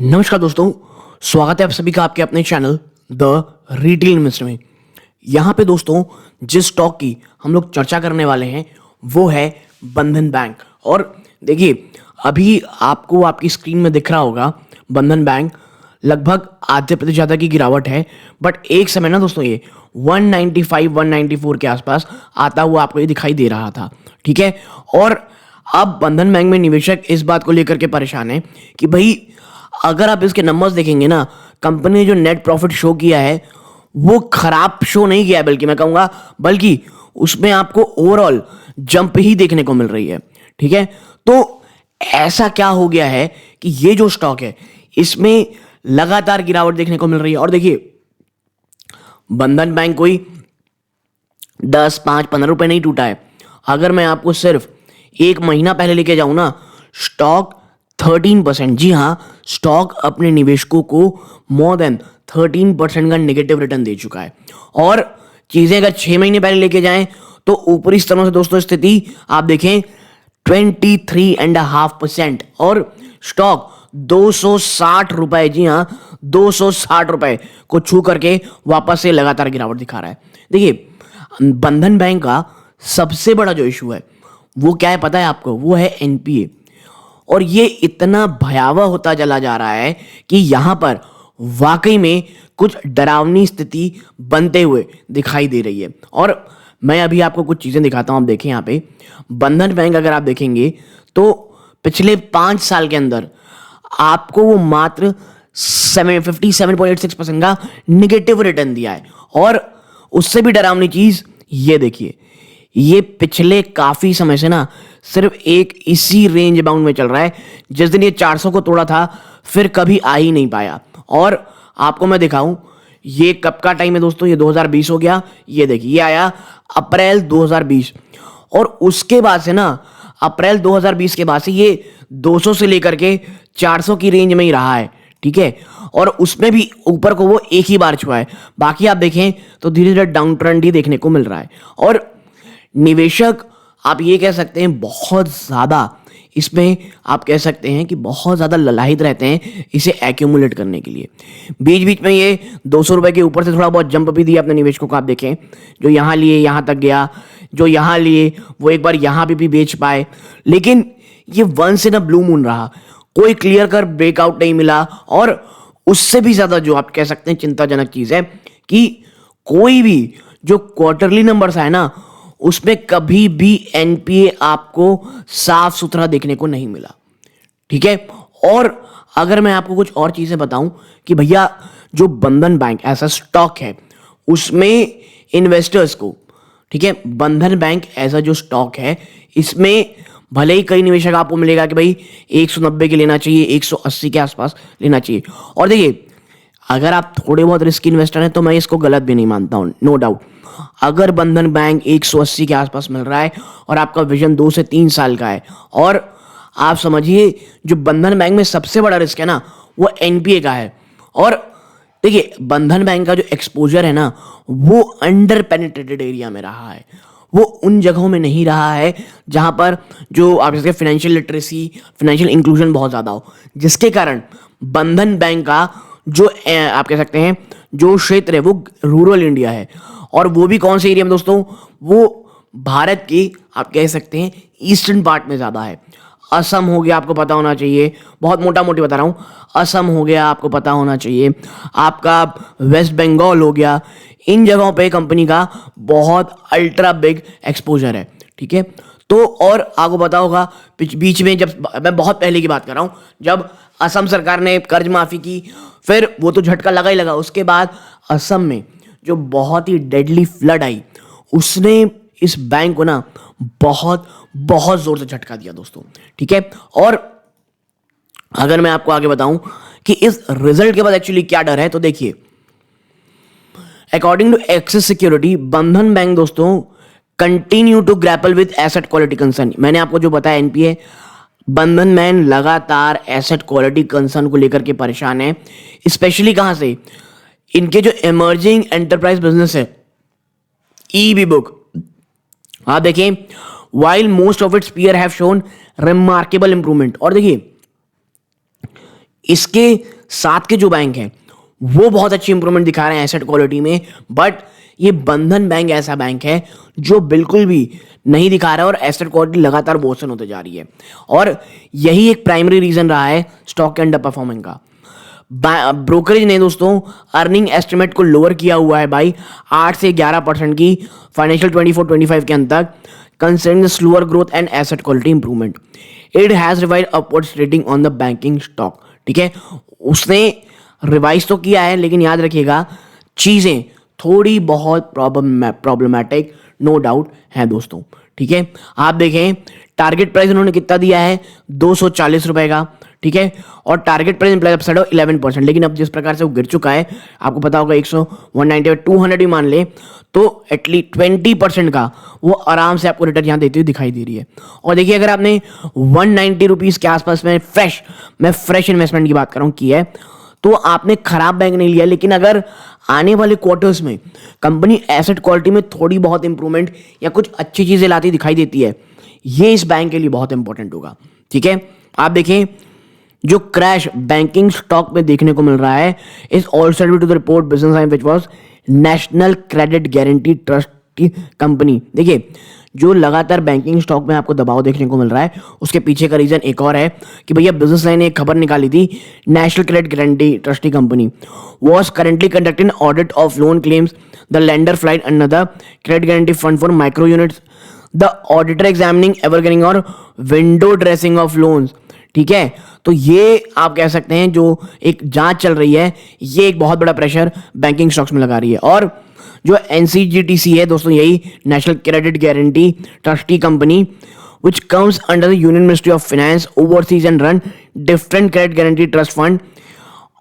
नमस्कार दोस्तों, स्वागत है आप सभी का आपके अपने चैनल द रिटेल इन्वेस्टर में। यहाँ पे दोस्तों जिस स्टॉक की हम लोग चर्चा करने वाले हैं वो है बंधन बैंक। और देखिए अभी आपको आपकी स्क्रीन में दिख रहा होगा बंधन बैंक लगभग आधे प्रतिशत ज़्यादा की गिरावट है। बट एक समय ना दोस्तों ये 195 194 के आसपास आता हुआ आपको ये दिखाई दे रहा था, ठीक है। और अब बंधन बैंक में निवेशक इस बात को लेकर के परेशान है कि भाई अगर आप इसके नंबर्स देखेंगे ना, कंपनी ने जो नेट प्रॉफिट शो किया है वो खराब शो नहीं किया है, बल्कि मैं कहूंगा बल्कि उसमें आपको ओवरऑल जंप ही देखने को मिल रही है, ठीक है। तो ऐसा क्या हो गया है कि ये जो स्टॉक है इसमें लगातार गिरावट देखने को मिल रही है। और देखिए बंधन बैंक कोई 10 5 15 रुपए नहीं टूटा है। अगर मैं आपको सिर्फ एक महीना पहले लेके जाऊं ना, स्टॉक 13%, जी हाँ, स्टॉक अपने निवेशकों को मोर देन 13% का नेगेटिव रिटर्न दे चुका है। और चीजें अगर 6 महीने पहले लेके जाएं तो ऊपरी स्तरों से दोस्तों स्थिति आप देखें 23.5%, और स्टॉक 260 रुपए, जी हाँ 260 रुपए को छू करके वापस से लगातार गिरावट दिखा रहा है। देखिए बंधन बैंक का सबसे बड़ा जो इशू है वो क्या है पता है आपको, वो है एनपीए। और ये इतना भयावह होता चला जा रहा है कि यहां पर वाकई में कुछ डरावनी स्थिति बनते हुए दिखाई दे रही है। और मैं अभी आपको कुछ चीजें दिखाता हूं। आप देखें यहां पे बंधन बैंक अगर आप देखेंगे तो पिछले 5 साल के अंदर आपको वो मात्र 57.86% का निगेटिव रिटर्न दिया है। और उससे भी डरावनी चीज ये देखिए, ये पिछले काफी समय से ना सिर्फ एक इसी रेंज बाउंड में चल रहा है। जिस दिन ये 400 को तोड़ा था फिर कभी आ ही नहीं पाया। और आपको मैं दिखाऊं ये कब का टाइम है दोस्तों, ये 2020 हो गया। ये देखिए ये आया अप्रैल 2020, और उसके बाद से ना अप्रैल 2020 के बाद से ये 200 से लेकर के 400 की रेंज में ही रहा है, ठीक है। और उसमें भी ऊपर को वो एक ही बार छुआ है, बाकी आप देखें तो धीरे धीरे डाउन ट्रेंड ही देखने को मिल रहा है। और निवेशक आप ये कह सकते हैं बहुत ज्यादा इसमें आप कह सकते हैं कि बहुत ज्यादा ललाहित रहते हैं इसे एक्यूमुलेट करने के लिए। बीच बीच में ये 200 रुपए के ऊपर से थोड़ा बहुत जंप भी दिया अपने निवेशकों को। आप देखें जो यहां लिए यहां तक गया, जो यहां लिए वो एक बार यहां पे भी बेच पाए, लेकिन ये once in a blue moon रहा, कोई क्लियर कर ब्रेकआउट नहीं मिला। और उससे भी ज्यादा जो आप कह सकते हैं चिंताजनक चीज है कि कोई भी जो क्वार्टरली नंबर्स है ना उसमें कभी भी एनपीए आपको साफ सुथरा देखने को नहीं मिला, ठीक है। और अगर मैं आपको कुछ और चीजें बताऊं कि भैया जो बंधन बैंक ऐसा स्टॉक है उसमें इन्वेस्टर्स को, ठीक है, बंधन बैंक ऐसा जो स्टॉक है इसमें भले ही कई निवेशक आपको मिलेगा कि भाई 190 के लेना चाहिए, 180 के आसपास लेना चाहिए। और देखिए अगर आप थोड़े बहुत रिस्क इन्वेस्टर हैं तो मैं इसको गलत भी नहीं मानता हूं, नो डाउट। अगर बंधन बैंक 180 के आसपास मिल रहा है और आपका विजन 2 से 3 साल का है, और आप समझिए जो बंधन बैंक में सबसे बड़ा रिस्क है ना वो एनपीए का है। और देखिए बंधन बैंक का जो एक्सपोजर है ना वो अंडर पेनिट्रेटेड एरिया में रहा है, वो उन जगहों में नहीं रहा है जहां पर जो आप इसके फाइनेंशियल लिटरेसी, फाइनेंशियल इंक्लूजन बहुत ज्यादा हो, जिसके कारण बंधन बैंक का जो आप कह सकते हैं जो क्षेत्र है वो रूरल इंडिया है। और वो भी कौन से एरिया में दोस्तों, वो भारत की आप कह सकते हैं ईस्टर्न पार्ट में ज्यादा है। असम हो गया, आपको पता होना चाहिए, बहुत मोटा मोटी बता रहा हूं, असम हो गया आपको पता होना चाहिए, आपका वेस्ट बंगाल हो गया, इन जगहों पे कंपनी का बहुत अल्ट्रा बिग एक्सपोजर है, ठीक है। तो और आपको पता होगा बीच में, जब मैं बहुत पहले की बात कर रहा हूं, जब असम सरकार ने कर्ज माफी की फिर वो तो झटका लगा ही लगा, उसके बाद असम में जो बहुत ही डेडली फ्लड आई उसने इस बैंक को ना बहुत बहुत जोर से झटका दिया दोस्तों, ठीक है। और अगर मैं आपको आगे बताऊं कि इस रिजल्ट के बाद एक्चुअली क्या डर है, तो देखिए according to Axis security Bandhan bank दोस्तों continue to grapple with asset quality concern. मैंने आपको जो बताया एनपीए, बंधन बैंक लगातार एसेट क्वालिटी कंसर्न को लेकर के परेशान है, स्पेशली कहां से, इनके जो इमर्जिंग एंटरप्राइज बिजनेस है ईबी बुक। आप देखें while most of its peer have shown remarkable improvement। और देखिए इसके साथ के जो बैंक हैं वो बहुत अच्छी इंप्रूवमेंट दिखा रहे हैं एसेट क्वालिटी में, बट ये बंधन बैंक ऐसा बैंक है जो बिल्कुल भी नहीं दिखा रहा है और एसेट क्वालिटी लगातार वर्सन होते जा रही है। और यही एक प्राइमरी रीजन रहा है स्टॉक के अंडर परफॉर्मिंग का। ब्रोकरेज ने दोस्तों अर्निंग एस्टिमेट को लोअर किया हुआ है भाई 8 से 11% की फाइनेंशियल 24-25 के अंत तक, considering the slower growth and asset quality improvement. It has revise upwards rating on the banking stock. ठीक है, उसने रिवाइज तो किया है, लेकिन याद रखिएगा चीजें थोड़ी बहुत प्रॉब्लमैटिक नो डाउट है दोस्तों। ठीक है, आप देखें टारगेट प्राइस उन्होंने कितना दिया है 240 रुपए का। ठीक है, और टारगेट प्राइस इम्प्लाइड अपसाइड 11%, लेकिन अब जिस प्रकार से वो गिर चुका है आपको पता होगा 100 190 200 भी मान ले तो एटलीस्ट 20% का वो आराम से आपको रिटर्न यहाँ देती हुई दिखाई दे रही है। और देखिए अगर आपने 190 रुपीज़ के आसपास में मैं फ्रेश इन्वेस्टमेंट की बात कर रहा हूँ की है, तो आपने खराब बैंक नहीं लिया, लेकिन अगर आने वाले क्वार्टर्स में कंपनी एसेट क्वालिटी में थोड़ी बहुत इंप्रूवमेंट या कुछ अच्छी चीजें लाती दिखाई देती है, ये इस बैंक के लिए बहुत इंपॉर्टेंट होगा। ठीक है, आप देखें जो क्रैश बैंकिंग स्टॉक में देखने को मिल रहा है is also due to the report business time which was national credit guarantee trust company. देखिए जो लगातार बैंकिंग स्टॉक में आपको दबाव देखने को मिल रहा है उसके पीछे का रीजन एक और है कि भैया बिजनेस लाइन ने एक खबर निकाली थी, national credit guarantee trustee company was currently conducting audit of loan claims the lender flight under the credit guarantee fund for micro units, the auditor examining evergreening और विंडो ड्रेसिंग ऑफ लोन्स। ठीक है, तो ये आप कह सकते हैं जो एक जांच चल रही है ये एक बहुत बड़ा प्रेशर बैंकिंग स्टॉक्स में लगा रही है। और जो एनसीजीटीसी है दोस्तों, यही national credit guarantee trustee company which comes under the Union Ministry of Finance, oversees and run different credit guarantee trust fund,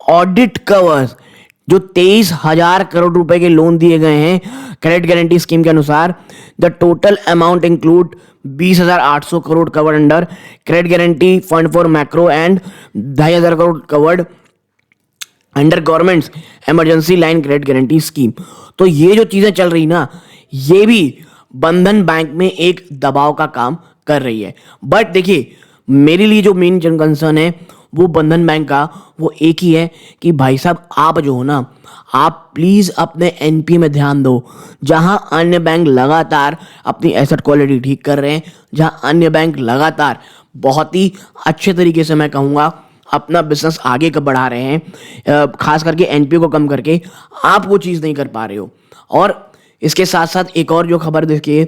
audit covers जो 23,000 करोड़ रुपए के लोन दिए गए हैं क्रेडिट गारंटी स्कीम के अनुसार। The total amount include 20,800 crore covered under credit guarantee fund for macro and 2,500 crore covered under governments emergency line credit guarantee scheme. तो ये जो चीजें चल रही ना, ये भी बंधन बैंक में एक दबाव का काम कर रही है। बट देखिए मेरे लिए जो मेन कंसर्न है वो बंधन बैंक का वो एक ही है कि भाई साहब आप जो हो ना, आप प्लीज अपने एनपी में ध्यान दो। जहां अन्य बैंक लगातार अपनी एसेट क्वालिटी ठीक कर रहे हैं, जहां अन्य बैंक लगातार बहुत ही अच्छे तरीके से मैं कहूंगा अपना बिजनेस आगे का बढ़ा रहे हैं, खास करके एनपी को कम करके, आप वो चीज़ नहीं कर पा रहे हो। और इसके साथ साथ एक और जो खबर देखिए,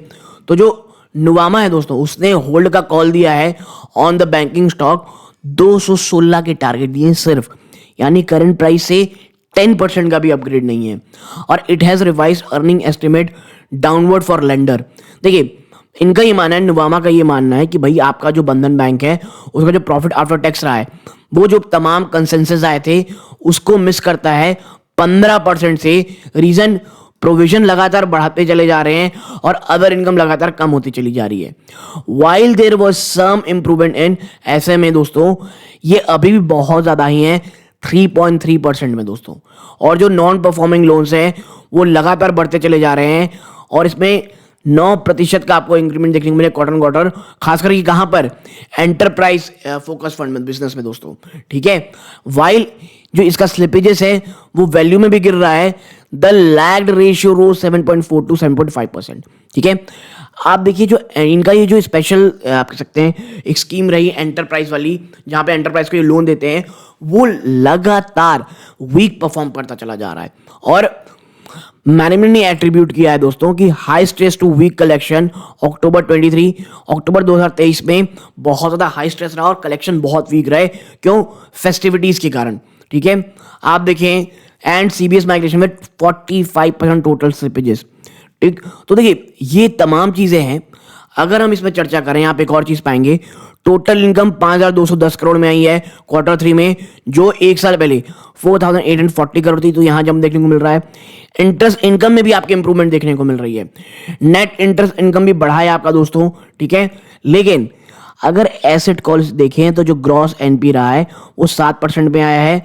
तो जो नुवामा है दोस्तों उसने होल्ड का कॉल दिया है ऑन द बैंकिंग स्टॉक, 216 के टारगेट दिए सिर्फ, यानी करंट प्राइस से 10% का भी अपग्रेड नहीं है। और it has revise earning estimate downward for lender. देखिए इनका ये मानना है, नुवामा का ये मानना है कि भाई आपका जो बंधन बैंक है उसका जो प्रॉफिट आफ्टर टैक्स रहा है वो जो तमाम कंसेंसस आए थे उसको मिस करता है 15% से। रीजन प्रोविजन लगातार बढ़ाते चले जा रहे हैं और अदर इनकम लगातार कम होती चली जा रही है। While there was some improvement in SMA दोस्तों, ये अभी भी बहुत ज्यादा ही है 3.3% में दोस्तों। और जो नॉन परफॉर्मिंग लोन्स हैं वो लगातार बढ़ते चले जा रहे हैं और इसमें 9% का आपको इंक्रीमेंट देखने को मिले क्वार्टर, खास करके कहां पर, एंटरप्राइज फोकस फंड में, बिजनेस में दोस्तों। ठीक है, वाइल जो इसका स्लिपेजेस है वो वैल्यू में भी गिर रहा है, the lagged ratio rose 7.4 to 7.5%। ठीक है, आप देखिए जो इनका ये जो स्पेशल आप कह सकते हैं एक स्कीम रही एंटरप्राइज वाली, जहां पे एंटरप्राइज को ये लोन देते हैं, वो लगातार वीक परफॉर्म करता चला जा रहा है। और मैनेजमेंट ने एट्रीब्यूट किया है दोस्तों कि highest two week collection October 2023 में बहुत ज्यादा हाई स्ट्रेस रहा और कलेक्शन बहुत वीक रहे। क्यों? फेस्टिविटीज के कारण। ठीक है, आप देखें एंड सीबीएस माइग्रेशन में 45% टोटल स्लिपेजेस। ठीक, तो देखिए ये तमाम चीजें हैं। अगर हम इसमें चर्चा करें, आप एक और चीज पाएंगे, टोटल इनकम 5,210 करोड़ में आई है Q3 में, जो एक साल पहले 4,840 करोड़ थी। तो यहां जब देखने को मिल रहा है इंटरेस्ट इनकम में भी आपके इंप्रूवमेंट देखने को मिल रही है। नेट इंटरेस्ट इनकम भी बढ़ा है आपका दोस्तों। ठीक है, लेकिन अगर एसेट कॉल्स देखें तो जो ग्रॉस एनपी रहा है वो 7% में आया है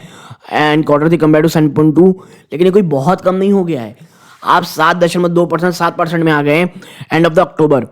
एंड Q3 कंपेयर टू 7.2, लेकिन ये कोई बहुत कम नहीं हो गया है। आप 7.2% 7% में आ गए एंड ऑफ द अक्टूबर।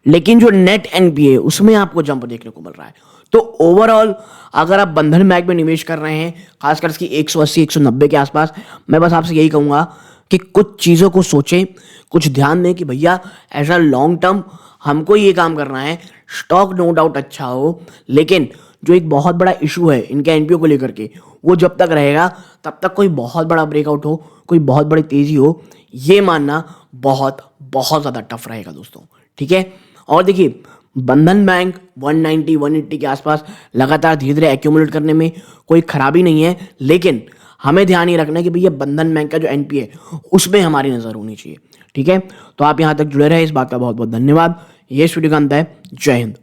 लेकिन जो नेट एनपीए उसमें आपको जंप देखने को मिल रहा है। तो ओवरऑल अगर आप बंधन बैंक में निवेश कर रहे हैं, खासकर इसकी 180 190 के आसपास, मैं बस आपसे यही कहूंगा कि कुछ चीज़ों को सोचें, कुछ ध्यान दें कि भैया एज अ लॉन्ग टर्म हमको ये काम करना है। स्टॉक नो डाउट अच्छा हो, लेकिन जो एक बहुत बड़ा इशू है इनके एनपीओ को लेकर के, वो जब तक रहेगा तब तक कोई बहुत बड़ा ब्रेकआउट हो, कोई बहुत बड़ी तेजी हो, ये मानना बहुत बहुत ज़्यादा टफ रहेगा दोस्तों। ठीक है, और देखिए बंधन बैंक 190 180 के आसपास लगातार धीरे धीरे एक्यूमुलेट करने में कोई खराबी नहीं है, लेकिन हमें ध्यान ये रखना है कि भैया बंधन बैंक का जो एनपी है उसमें हमारी नज़र होनी चाहिए। ठीक है, तो आप यहाँ तक जुड़े रहे, इस बात का बहुत बहुत धन्यवाद। ये वीडियो का अंत है। जय हिंद।